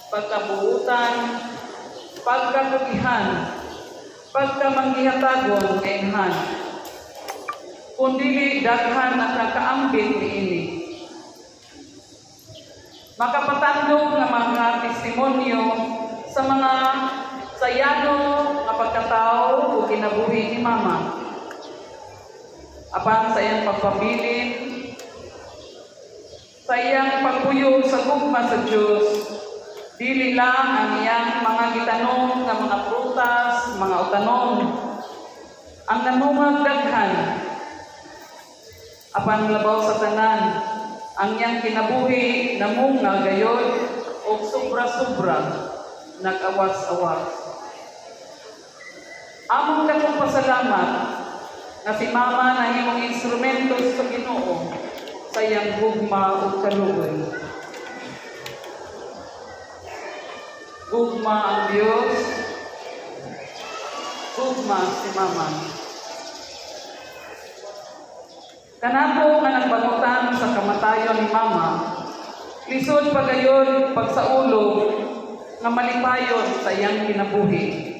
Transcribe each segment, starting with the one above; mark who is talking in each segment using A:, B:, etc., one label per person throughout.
A: pagkabuutan, pagkakugihan, pagkamanggihatagon kainhan. Kundi daghan at nakaambit niini. Makapatandog nga mga testimonyo sa mga sayano nga pagkatao o kinabuhi ni Mama. Apan sa iyang pagpabilin, sa iyang pagpuyo sa gugma sa Diyos, dili lang ang iyang mga gitanong nga mga prutas, mga utanon, ang namumag daghan. Apan labaw sa tanan, ang iyang kinabuhi namunga gayod o sobra-sobra nag-awas-awas. Among dakong pasalamat na si Mama na himong instrumento sa Ginoo sa iyang gugma o kaluoy. Gugma ang Diyos, gugma si Mama. Kanato nga nagbangutan sa kamatayon ni Mama, lisod pagayon pagsaulog nga malipayon sa iyang kinabuhi.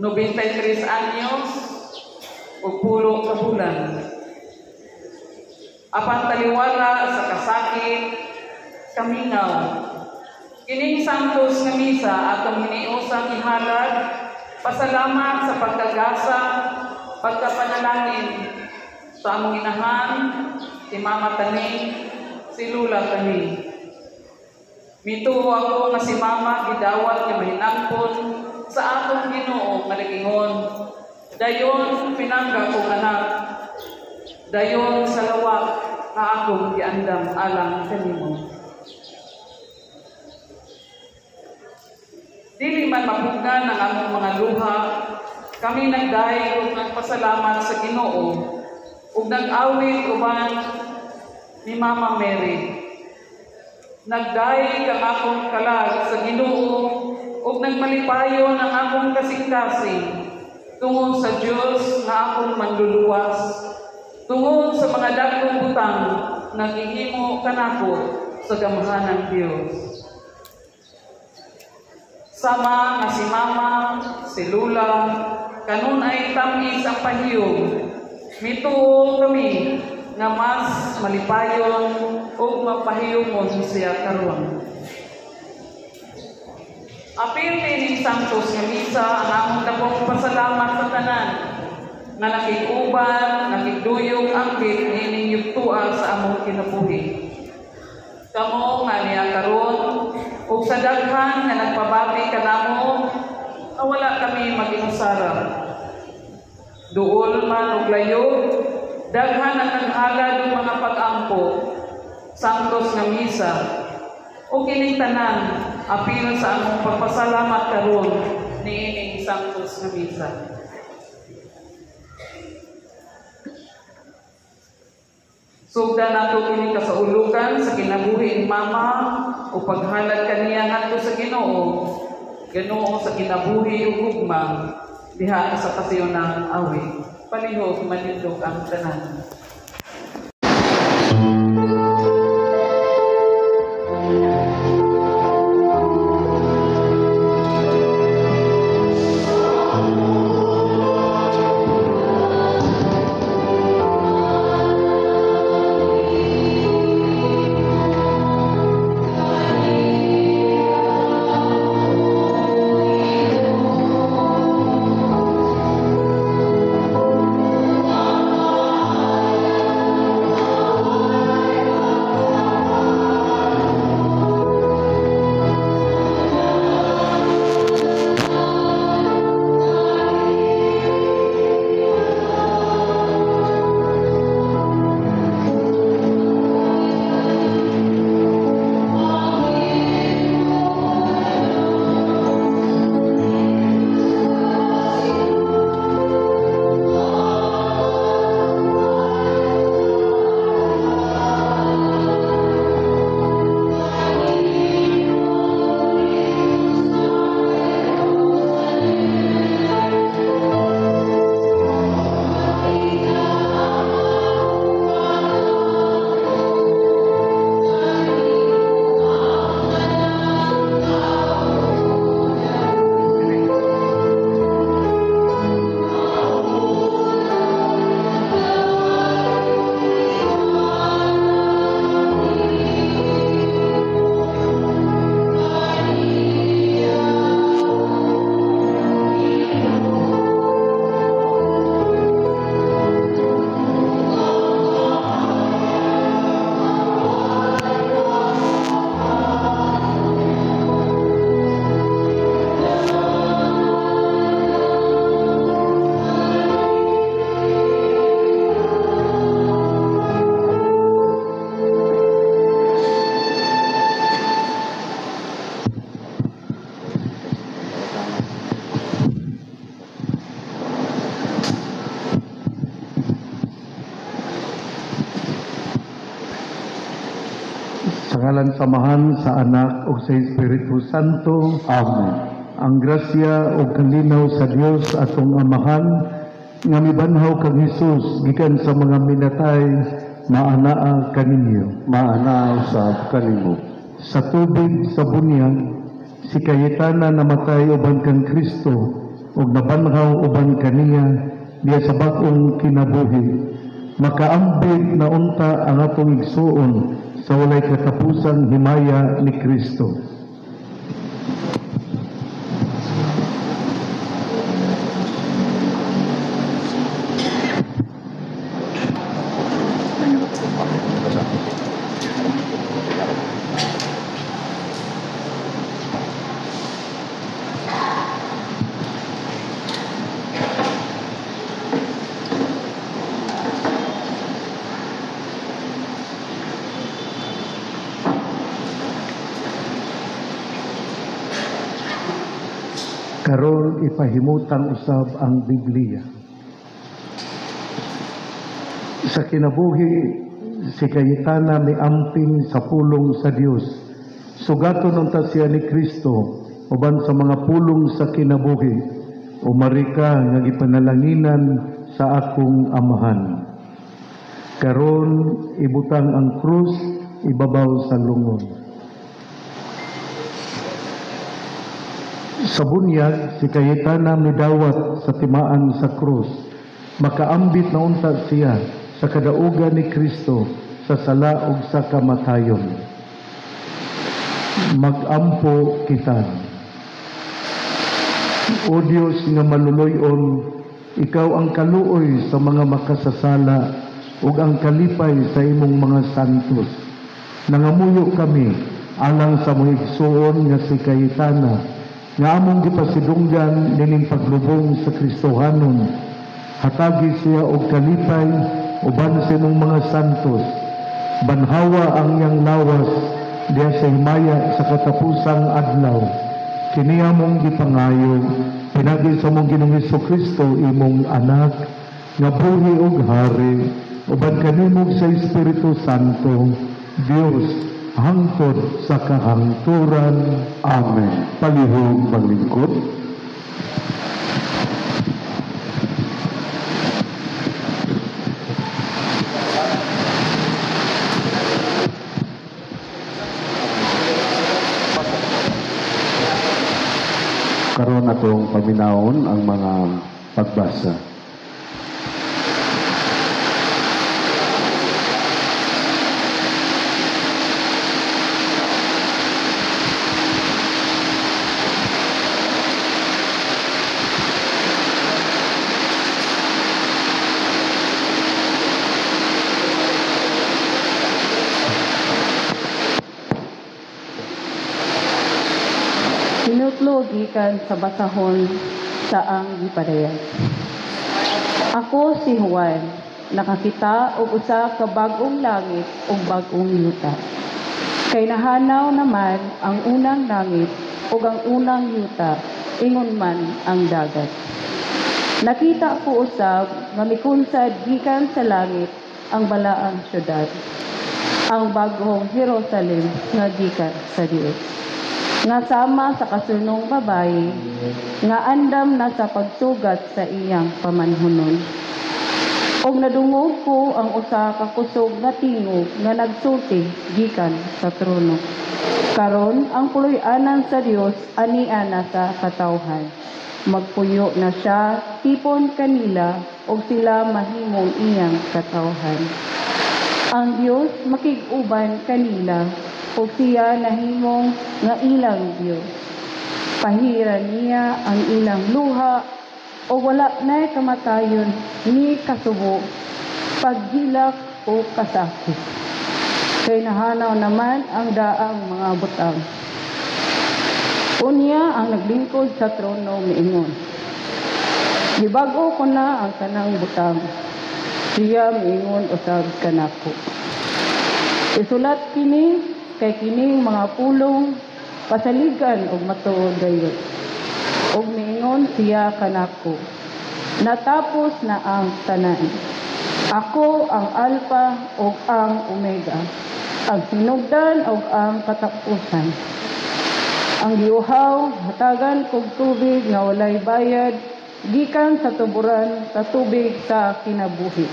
A: 93 anyos o 10 ka bulan. Apan taliwala sa kasakit, kamingaw. Kining santos nga misa atong hiniusang ihalad, pasalamat sa pagkagasa, pagkapanalangin sa among inahan, si Mama Tani, si Lula Tani. Mituo ako nga si Mama gidawat nga mahinangpon sa atong Ginoo nga nagingon. Dayon pinangga kong anak, dayon sa lawak nga akong giandam alang kanimo. Dili man mapugnan ang among mga luha, kami nagdaig ug nagpasalamat sa Ginoo ug nag-awit uban ni Mama Mary. Nagdaig ang akong kalag sa Ginoo ug nagmalipayon ang akong kasing-kasing tungod sa Dios nga akong manluluwas, tungod sa mga dagkong butang nagihimo kanako sa gamahanang Dios. Sama nga si Mama, si Lula, kanon ay tamis ang pahiyong. Mituo kami nga mas malipayon o mapahiyomon siya karon. Apil kining santos nga misa ang among dakong pasalamat sa tanan nga nakiguban, nakigduyong ambit nining yugtuan sa among kinabuhi. Kamo nga niya karon ug sa daghan nga nagpabati kanamo wala kami mag-inusara. Duol man ug layo, daghan ang naghalad ng mga pag-ampo, santos nga misa, o kining tanan, apil sa among pagpasalamat karon niining santos nga misa. Sugdan nato kini kasaulugan sa kinabuhi ni Mama o paghalad kaniya ngadto sa Ginoo, Ginoo sa kinabuhi ug gugma diha sa kasayunang awit. Palihog manindog ang tanan.
B: ngalan samahan sa Anak ug sa Espiritu Santo.
C: Amen.
B: Ang grasya ug kalinaw sa Dios atong Amahan nga mibanhaw kang Hesus gikan sa mga minatay maanaa kaninyo.
C: Maana usab kanimo.
B: Sa tubig sa bunyag si Cayetana namatay uban kang Kristo ug nabanhaw uban kaniya diya sa bag-ong kinabuhi. Makaambit na unta ang atong igsuon sa walay katapusang himaya ni Kristo. Karon ipahimutang usab ang Biblia. Sa kinabuhi, si Cayetana miamping sa pulong sa Dios. Sugaton unta siya ni Kristo uban sa mga pulong sa kinabuhi. Umarika nga gipanalanginan sa akong Amahan. Karon ibutang ang krus ibabaw sa lungon. Sa bunyag, si Cayetana midawat sa timaan sa krus. Makaambit na unta siya sa kadaugan ni Kristo sa sala ug sa kamatayon. Magampo kita. O Diyos nga maluloy-on, ikaw ang kaluoy sa mga makasasala ug ang kalipay sa imong mga santos. Nangamuyo kami alang sa muhigsuon nga si Cayetana nga among gipasidunggan nining paglubong sa Kristohanon. Hatagi siya og kalipay uban sa imong mga santos. Banhawa ang iyang lawas diya sa himaya sa katapusang adlaw. Kini among gipangayo pinagi sa among Ginoong Hesukristo imong anak nga buhi ug hari uban kanimo sa Espiritu Santo Dios hangtod sa kahangturan.
C: Amen. Palihog maglingkod. Karon atong paminawon ang mga pagbasa.
D: Sinutlo gikan sa basahon sa ang gipadayag. Ako si Juan, nakakita og usa ka bag-ong langit ug bag-ong yuta. Kay nahanaw naman ang unang langit ug ang unang yuta, ingon man ang dagat. Nakita ko usab nga mikunsad gikan sa langit ang balaang syudad, ang bag-ong Jerusalem nga gikan sa Dios. Nga sama sa kasunong babae, nga andam na sa pagsugat sa iyang pamanhunon. Og nadungog ko ang usa ka kusog nga tingog nga nagsulti gikan sa trono. Karon ang puloy-anan sa Dios ania na sa katawhan. Magpuyo na siya tipon kanila og sila mahimong iyang katawhan. Ang Dios makig-uban kanila ug siya nahimong nga ilang Dios. Pahiran niya ang ilang luha o wala na'y kamatayon ni kasubo, paghilak o kasakit. Kay nahanaw naman ang daang mga butang. Unya ang naglingkod sa trono miingon, gibago ko na ang kanang butang. Siya miingon usab kanako. Isulat kini kay kining mga pulong pasaligan og matuod dayon. Og miingon siya kanako, natapos na ang tanan. Ako ang Alpha ug ang Omega, ang sinugdan ug ang katapusan. Ang giuhaw hatagan kog tubig nga walay bayad gikan sa tuburan sa tubig sa kinabuhi.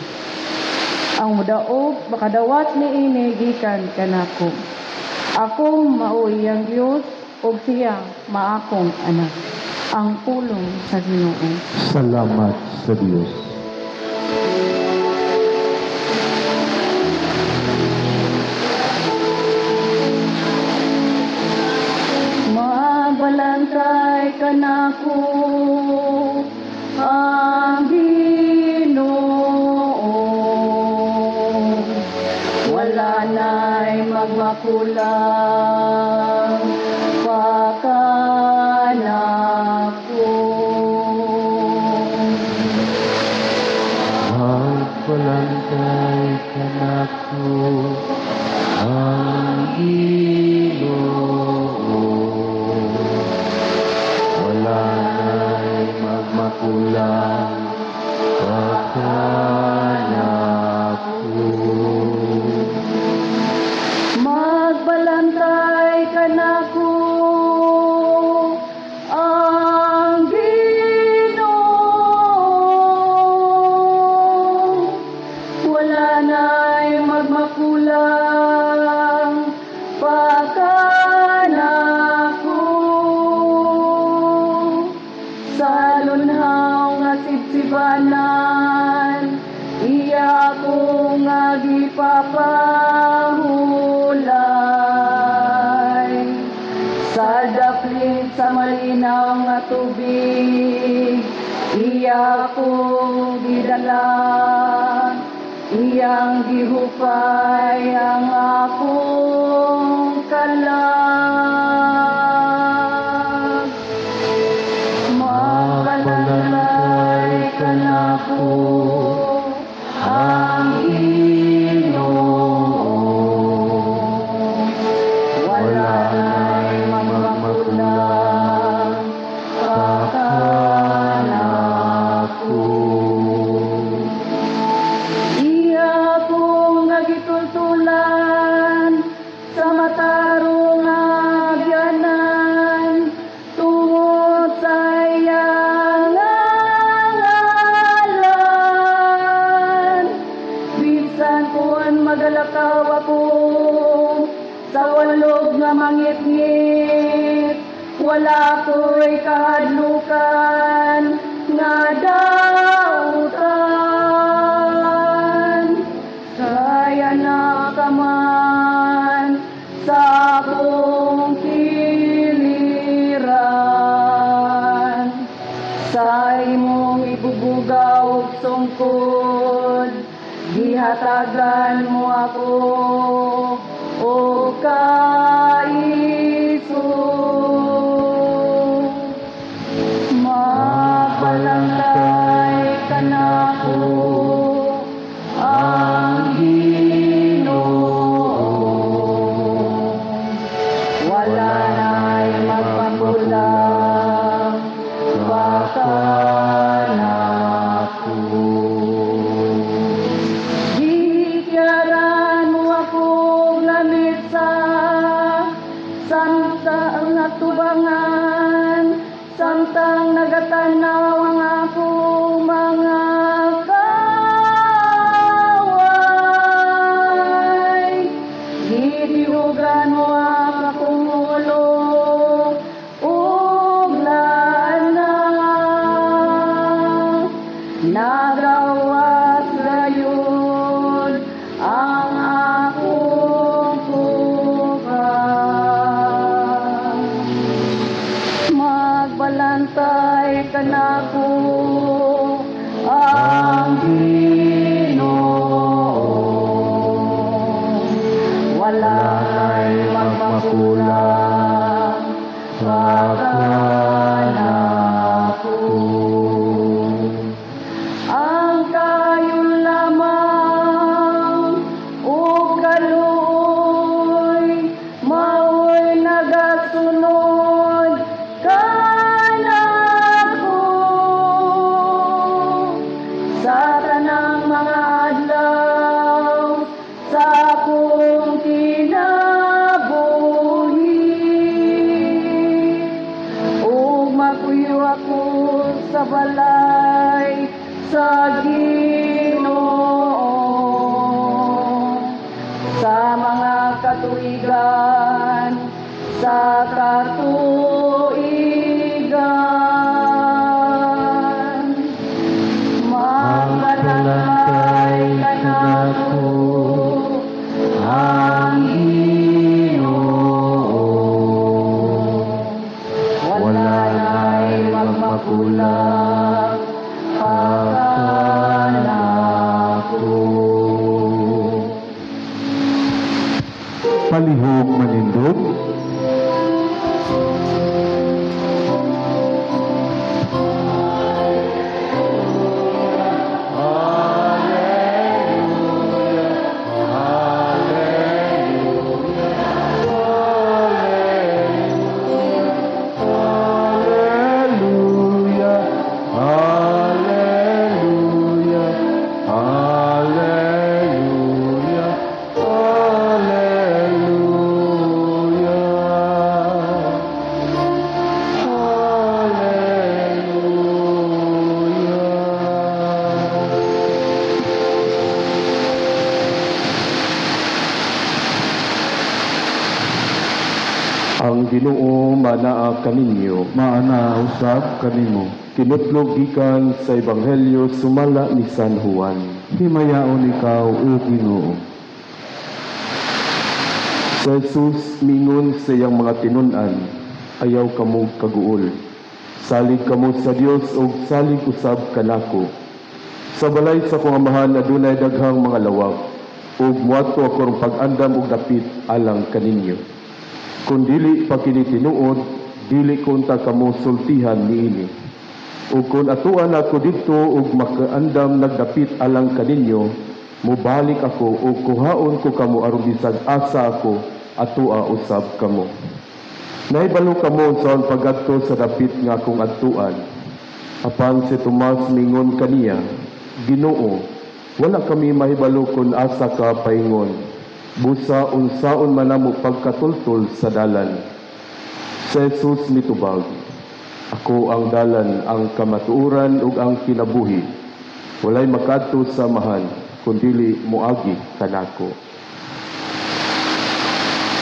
D: Ang mudaog makadawat niini gikan kanako. Ako mao iyang Dios ug siya maakong anak. Ang pulong sa Ginoo.
C: Salamat sa Diyos.
D: Mabalantay ka nako ang Ginoo, wala na'y magmakulang pakanako.
C: Magpalantay ka nako ang Ginoo, wala na'y magmakulang pakanako.
D: Magbalantay ka nako ang Ginoo, wala na'y magmakulang pakanako. Sa lunhaw nga sibsibanan iya ko nga gipapahulay. Sa daplit sa malinaw nga tubig iya ko gidala. Iyang gihupay ang akong kalag. Magbalantay ka nako ang Ginoo, wala na'y magmakulang pakanako. Iya ko nga gitultulan sa matarong agyanan tungod sa iyang ngalan. Bisan kun magalakaw ako sa walog nga mangit-ngit, wala ko'y kahadlukan nga dautan. Kaya na ka man sa akong kiliran, sa imong ibubugaw ug sungkod, gihatagan mo ako o kaiso. Magbalantay ka nako ang Ginoo, wala na'y magpakulang pakanako. Gikyaran mo akong lamit sa samtang natubangan, samtang nagatanaw ang akong mga kaway. Gidihugan mo ang akong ulo ug lana, nagawas gayon ang akong kugang. Magbalantay ka nako ang Ginoo, wala na'y magmakulang pakanako. Ang kayon lamang o kaluoy mao'y nagasunod kanako. sa balay sa Ginoo sa mga katuigan sa katuigan magkalantay kanako ang Ginoo wala na'y magmakulang pagkanako.
B: Palihog manindog.
C: Ang Ginoo manaa kaninyo,
B: Maana usab kanimo.
C: kinutlog gikan sa Ebanghelyo sumala ni San Juan.
B: Himayaon ikaw, O Ginoo.
C: Sa Jesus mingon sa iyang mga tinunan, ayaw kamo kaguol. Salig kamo sa Dios o salig usab kanako. Sa balay sa kong amahan adunay daghang mga lawag, ug muadto akong pag-andam og dapit alang kaninyo. Kung dili pa kini tinuod, dili kunta kamo sultihan niini. Ug kung atuan ako didto ug makaandam nagdapit alang kaninyo, mubalik ako ug kuhaon ko kamo aron bisag asa ako atua usab kamo. Naibalo kamo sa pagadto sa dapit nga akong adtuan. Apan si Tomas mingon kaniya, Ginoo, wala kami mahibalo kung asa ka paingon. Busa unsaon man namo pagkatultol sa dalan. Si Jesus mitubag, ako ang dalan, ang kamatuoran ug ang kinabuhi. Walay makadto sa amahan kundi moagi kanako.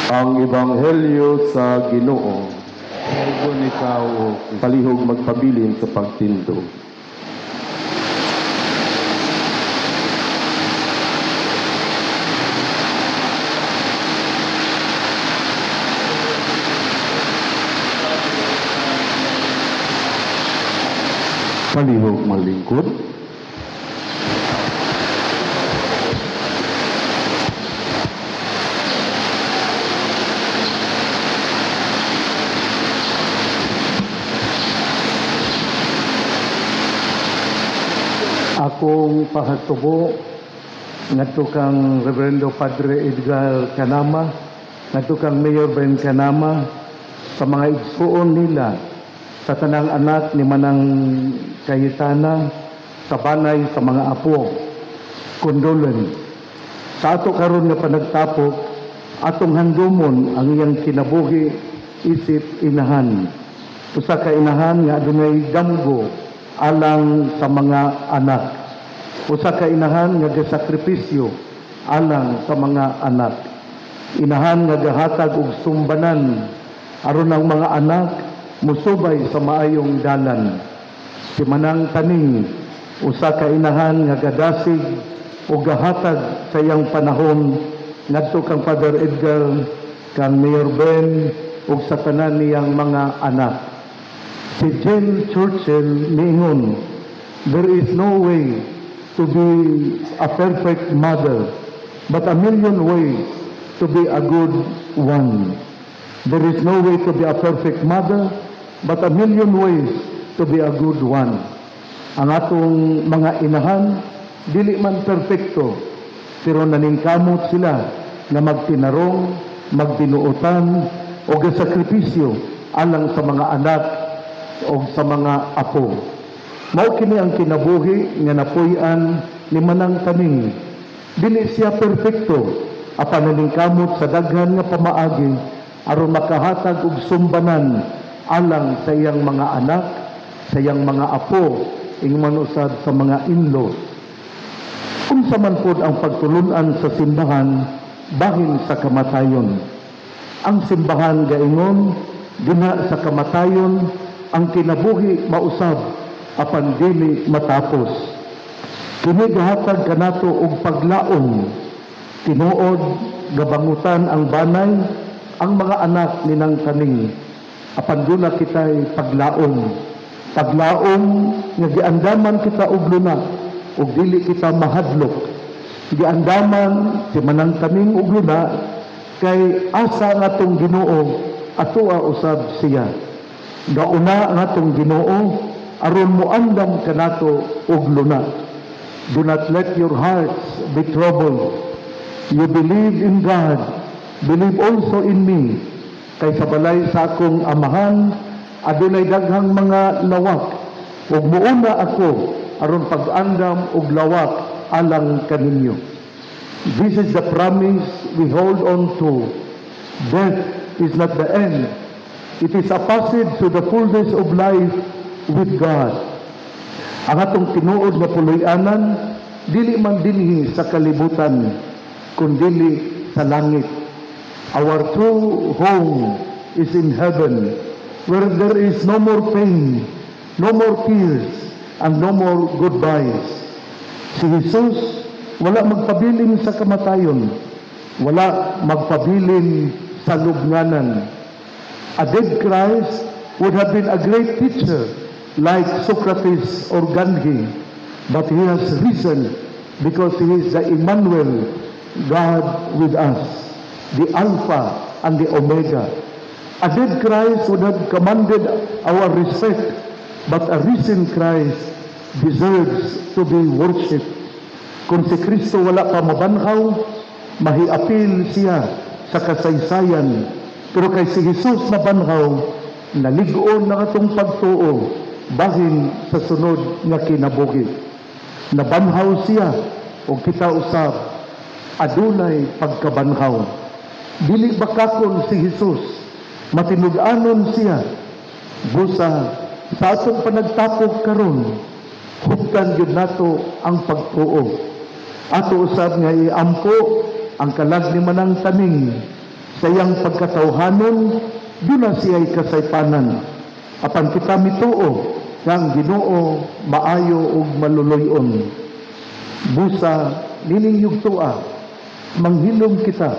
C: Ang Ebanghelyo sa Ginoo.
B: Palihog ikaw, O Kristo.
C: Palihog magpabilin sa pagtindo.
B: Palihog malingkod. Akong pahatubo ngadto kang Reverendo Padre Edgar Canama, ngadto kang Mayor Ben Canama, sa mga igsuon nila, sa tanang anak ni Manang Cayetana, sa banay sa mga apo, kondolen. Sa ato karon nga panagtapok, atong handumon ang iyang kinabuhi, isip inahan. Usa ka inahan nga adunay damgo alang sa mga anak. Usa ka inahan nga gasakripisyo alang sa mga anak. Inahan nga gahatag og sumbanan aron ang mga anak musubay sa maayong dalan. Si Manang Taning, usa ka inahan nga gadasig o gahatag sa iyang panahon ngadto kang Father Edgar, kang Mayor Ben ug sa tanan niyang mga anak. Si Jane Churchill niingon, there is no way to be a perfect mother, but a million ways to be a good one. There is no way to be a perfect mother, but a million ways to be a good one. Ang atong mga inahan, dili man perfecto, pero naningkamot sila na magtinarong, magtinuotan, o gasakripisyo alang sa mga anak o sa mga apo. Mao kini ang kinabuhi nga napuy-an ni Manang Taning. Dili siya perfecto, apan naningkamot sa daghan nga pamaagi aron makahatag og sumbanan alang sa iyang mga anak sa iyang mga apo, ingman usab sa mga in-laws. Unsa man pod ang pagtulunan sa simbahan bahin sa kamatayon. Ang simbahan gaingon gina sa kamatayon ang kinabuhi mausab apan dili matapos. Kini gahatag kanato og paglaom, tinuod gabangutan ang banay, ang mga anak ninang taning. Apan duna kita'y paglaom nga giandaman kita og luna ug dili kita mahadlok. Giandaman si manang taning og luna kay asa nga tong Ginoo atoa usab siya. Gauna nga tong Ginoo aron moandam kanato og luna. Do not let your hearts be troubled. You believe in God, believe also in me. Kay sa balay sa akong amahan adunay daghang mga lawak ug muuna ako aron pag-andam og lawak alang kaninyo. This is the promise we hold on to. Death is not the end. It is a passage to the fullness of life with God. Ang atong tinuod nga puloy-anan dili man dinhi sa kalibutan kundi sa langit. Our true home is in heaven, where there is no more pain, no more tears, and no more goodbyes. Si Jesus wala magpabilin sa kamatayon, wala magpabilin sa lubnganan. A dead Christ would have been a great teacher like Socrates or Gandhi, but he has risen because he is the Emmanuel, God with us, the Alpha and the Omega. A dead Christ would have commanded our respect, but a risen Christ deserves to be worshipped. Kung si Kristo wala pa mabanhaw, mahiapil siya sa kasaysayan. Pero kay si Jesus mabanhaw, naligoon na atong pagtuo bahin sa sunod nga kinabuhi. Nabanhaw siya o kita usab adunay pagkabanhaw. Dili bakakon si Jesus, matinud-anon siya. Busa sa atong panagtapok karon, hugtan gyud nato ang pagtuo. Ato usab nga iampo ang kalag ni manang taning sa iyang pagkatawhanon, duna siya'y kasaypanan. Apan kita mituo nga ang Ginoo maayo ug maluluyon. Busa nining yugtua, manghilom kita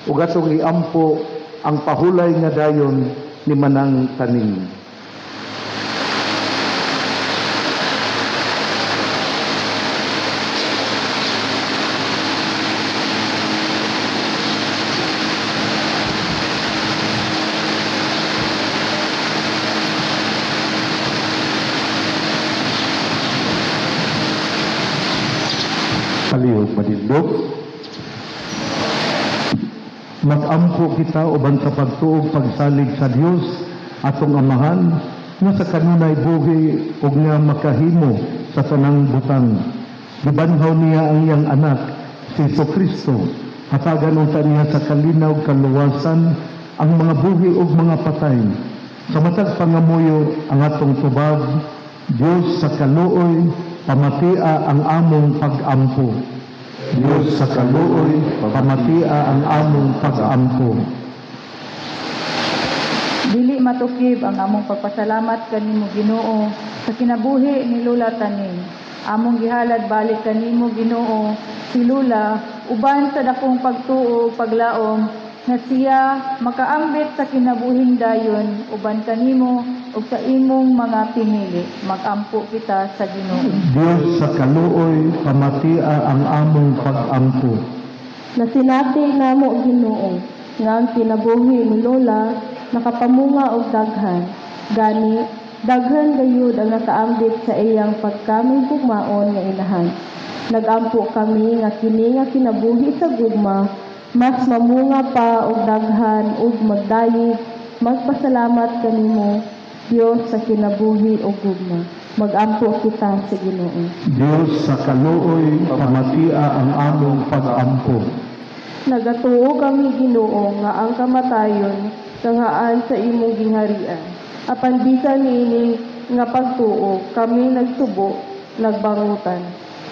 B: ug atong iampo ang pahulay nga dayon ni manang taning. Palihog madindog, mag-ampo kita uban sa pagtuog pagsalig sa Dios atong Amahan nga sa kanunay buhi ug nga makahimo sa tanang butang. Gibanhaw niya ang iyang anak si Jesucristo, hatagan unta niya sa kalinaw kaluwasan ang mga buhi ug mga patay. Sa matag pangamuyo ang atong tubag, Dios sa kaluoy pamatia ang among pag-ampo. Diyos sa kaluoy, pamatia ang among pag-ampo.
D: Dili matukib ang among pagpasalamat kanimo Ginoo sa kinabuhi ni Lula taning. Among gihalad balik kanimo Ginoo si Lula uban sa dakong pagtuo paglaom nga siya makaambit sa kinabuhing dayon uban kanimo ug sa imong mga pinili. Mag-ampo kita sa Ginoo.
B: Diyos sa kaluoy, pamatia ang among pag-ampo.
E: Nasinati namo Ginoo nga ang kinabuhi ni Lola nakapamunga og daghan. Gani daghan gayud ang nakaambit sa iyang pagkaming gugmaon nga inahan. Nagampo kami nga kini nga kinabuhi sa gugma mas mamunga pa og daghan ug magdayeg. Magpasalamat kanimo Dios sa kinabuhi ug gugma. Mag-ampo kita sa Ginoo.
B: Diyos sa kaluoy, pamatia ang among pag-ampo.
E: Nagatuo kami Ginoo nga ang kamatayon kangaan sa imong gingharian. Apan bisan niining nga pagtuo kami nagtubo, nagbangutan.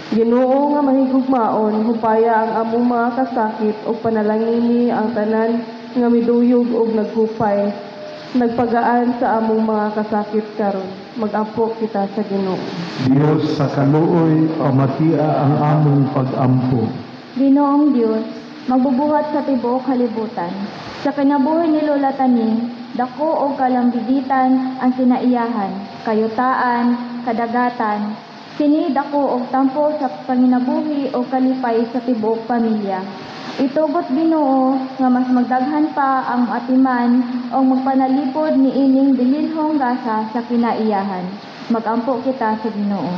E: Ginoo nga mahigugmaon, hupaya ang among mga kasakit o panalangini ang tanan nga miduyog o nagkupay. Nagpagaan sa among mga kasakit karon. Mag-ampo kita sa Ginoo.
B: Dios sa kaluoy, pamatia ang among pag-ampo.
F: Ginoong Diyos, magbubuhat sa tibuok kalibutan. Sa kinabuhi ni Lola Taning, dako o kalambigitan ang kinaiyahan, kayutaan, kadagatan, sini dako og tampo sa panginabuhi o kalipay sa tibuok pamilya. Itugot Ginoo nga mas magdaghan pa ang atiman o magpanalipod ni ining bilinhong gasa sa kinaiyahan. Magampo kita sa Ginoo.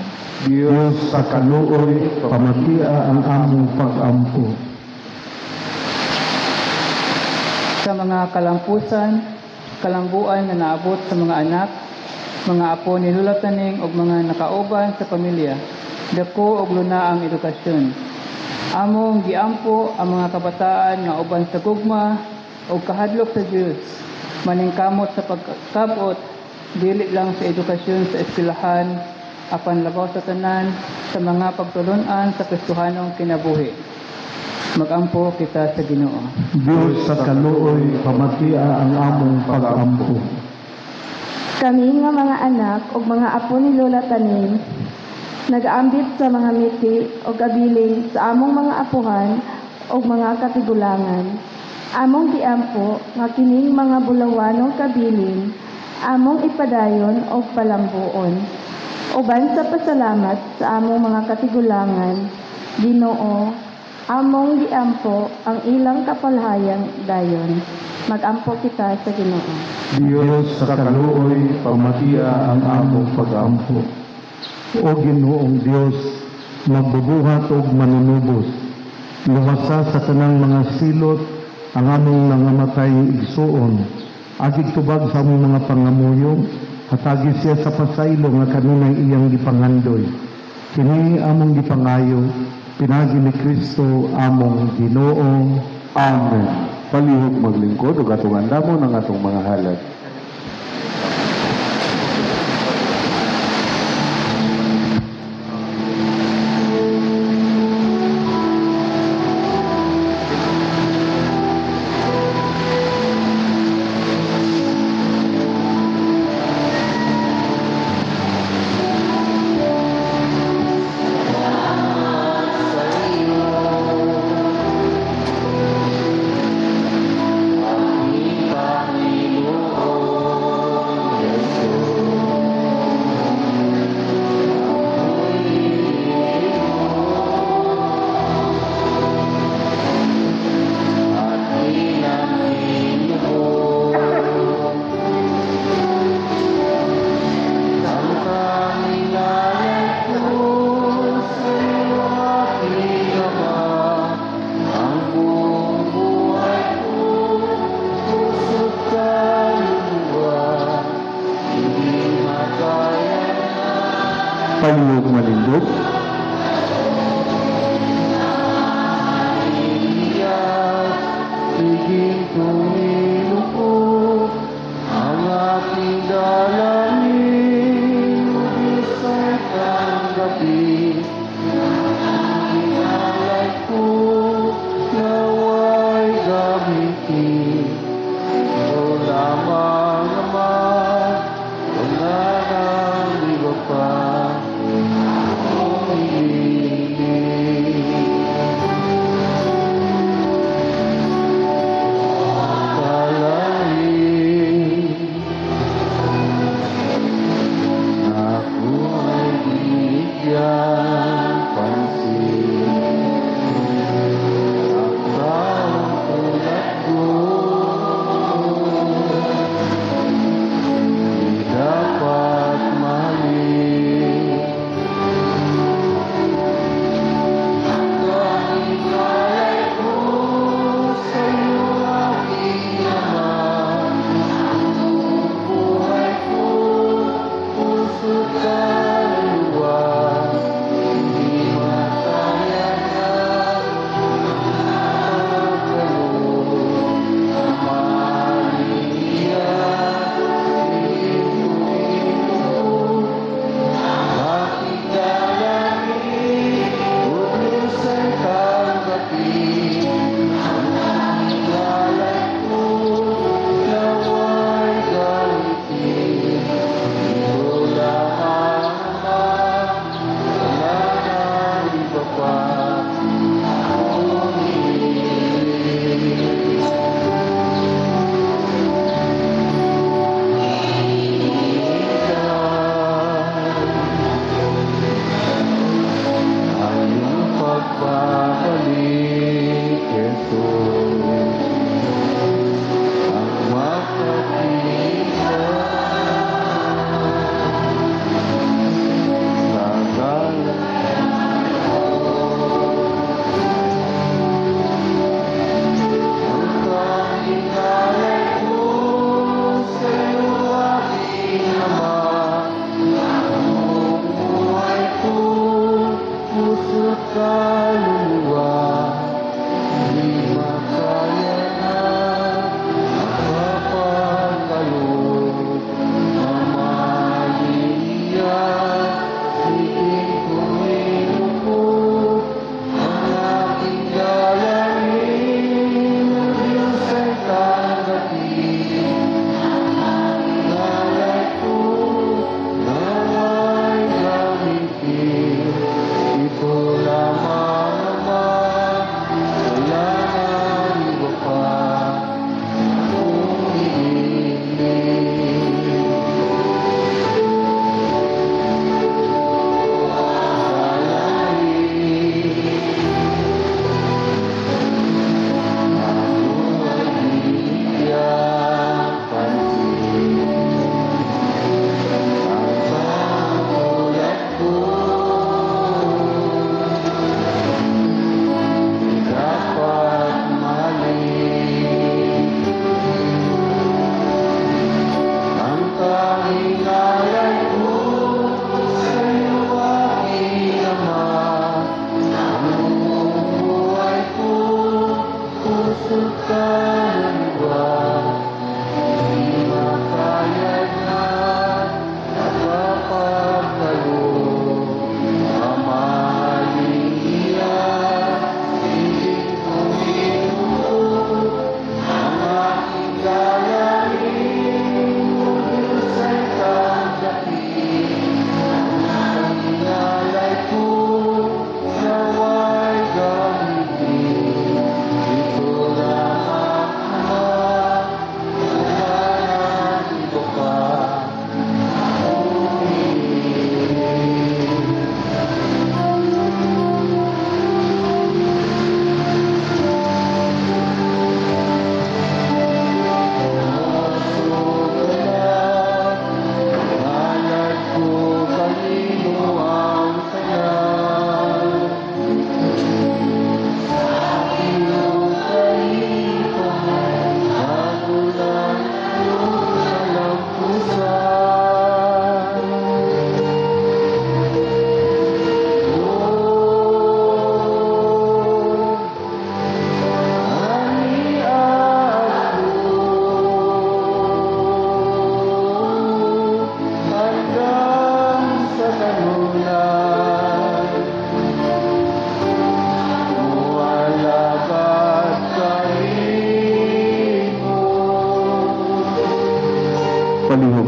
B: Dios sa kaluoy, pamatia ang among pag-ampo.
G: Sa mga kalampusan, kalambuan na naabot sa mga anak, mga apo ni Lola Taning ug mga nakauban sa pamilya, dako og luna ang edukasyon. Among giampo ang mga kabataan nga uban sa gugma o kahadlok sa Diyos, maningkamot sa pagkabot, dili lang sa edukasyon sa eskwelahan, apan labaw sa tanan sa mga pagtulunan sa Kristohanong kinabuhi. Magampo kita sa Ginoo.
B: Dios sa kaluoy, pamatia ang among pag-ampo.
E: Kami nga mga anak o mga apo ni Lola Taning, nag-aambit sa mga miti o kabiling sa among mga apuhan o mga katigulangan. Among giampo nga kining mga bulawanong kabiling, among ipadayon o palambuon. Uban sa pasalamat sa among mga katigulangan, Ginoo, among giampo ang ilang kapalhayan dayon. Mag-ampo kita sa Ginoo.
B: Dios sa kaluoy, pamatia ang among pag-ampo. O Ginoong Dios, magbubuhat og manunubos, luwasa sa tanang mga silot ang among nangamatay igsuon, agig tubag sa among mga pangamuyong, hatagi siya sa pasaylo nga kanunay iyang gipangandoy. Kini among gipangayo, pinagi ni Kristo among Ginoo.
C: Amen. Palihog maglingkod ug atong andamon ang atong mga halad. Palihog malindog. Higing tumilupok ang aking dalangin, isa'y tanggapin. Ang ginalay ko, nawa'y gamitin. Ito lamang naman, wala nang iba pa.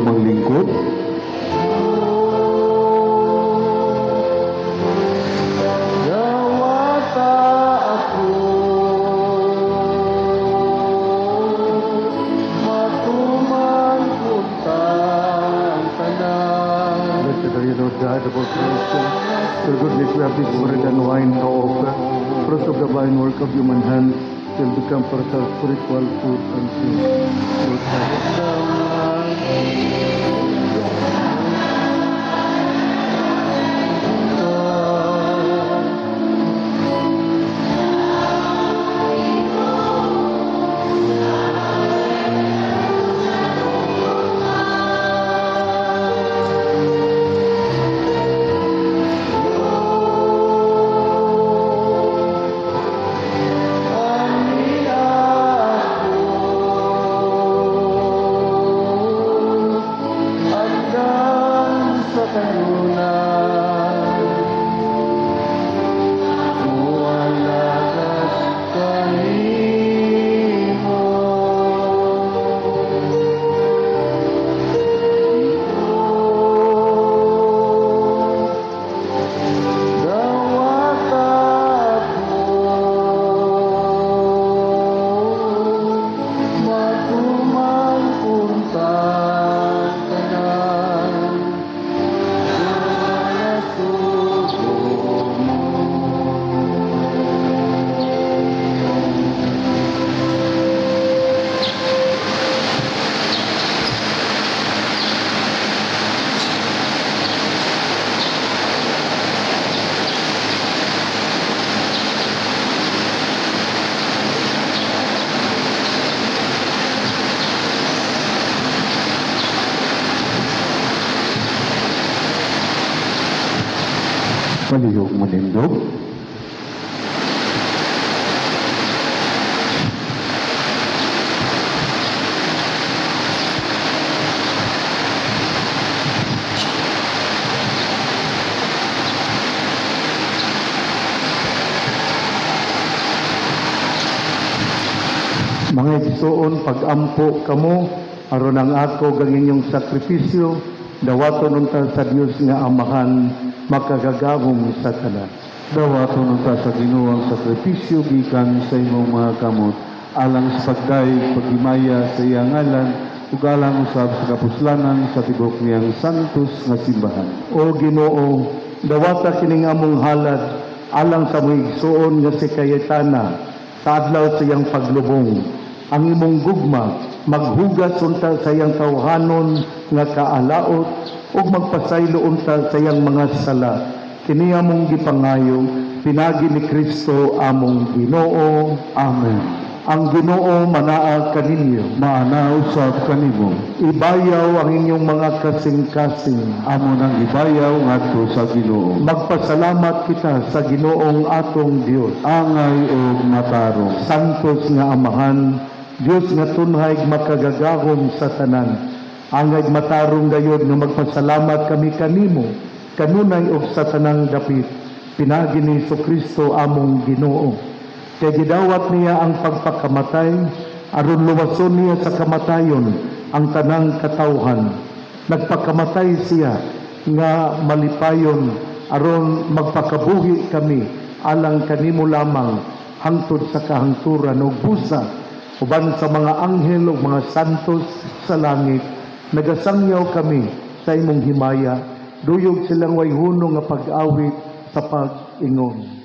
C: manglingkod. Dawata ako, matuman punta ang tanan.
B: Blessed are you, Lord God, of all creation. Your goodness we have this bread and wine to offer. Fruit of the divine work of human hands will become for us our spiritual food and food. Lord God.
C: Palihog manindog.
B: Mga igsoon, pag-ampo kamo, aron ang ako gang inyong sakripisyo, dawaton unta sa Dios nga Amahan, makagagahom sa tanan.
C: Dawaton unta sa Ginoo ang sakripisyo gikan sa imong mga kamot, alang sa pagday paghimaya sa iyang ngalan, ug alang usab sa kapuslanan sa tibok niyang santos nga simbahan.
B: O Ginoo, dawata kining among halad, alang sa mga igsoon nga si Cayetana, sa adlaw sa iyang paglubong. Ang imong gugma, maghugas unta sa iyang tawhanon nga kaalaot, ug magpasaylo unta sa iyang mga sala. Kini among gipangayo, pinagi ni Kristo among Ginoo. Amen. Ang Ginoo manaa kaninyo,
C: Maana usab kanimo,
B: ibayaw ang inyong mga kasing-kasing.
C: amo nang ibayaw ngadto sa Ginoo.
B: Magpasalamat kita sa Ginoong atong Dios.
C: Angay ug matarong.
B: Santos nga Amahan, Dios nga tunhay makagagahom sa tanan. Angay matarong gayod nga magpasalamat kami kanimo, kanunay og sa tanang dapit. Pinagi ni Kristo among Ginoo. Kay gidawat niya ang pagpakamatay, aron luwason niya sa kamatayon ang tanang katawhan. Nagpakamatay siya nga malipayon aron magpakabuhi kami alang kanimo lamang hangtod sa kahangturan ug busa uban sa mga anghel ug mga santos sa langit. Nagasangyaw kami sa imong himaya, duyog silang way hunong nga pag-awit sa pag-ingon.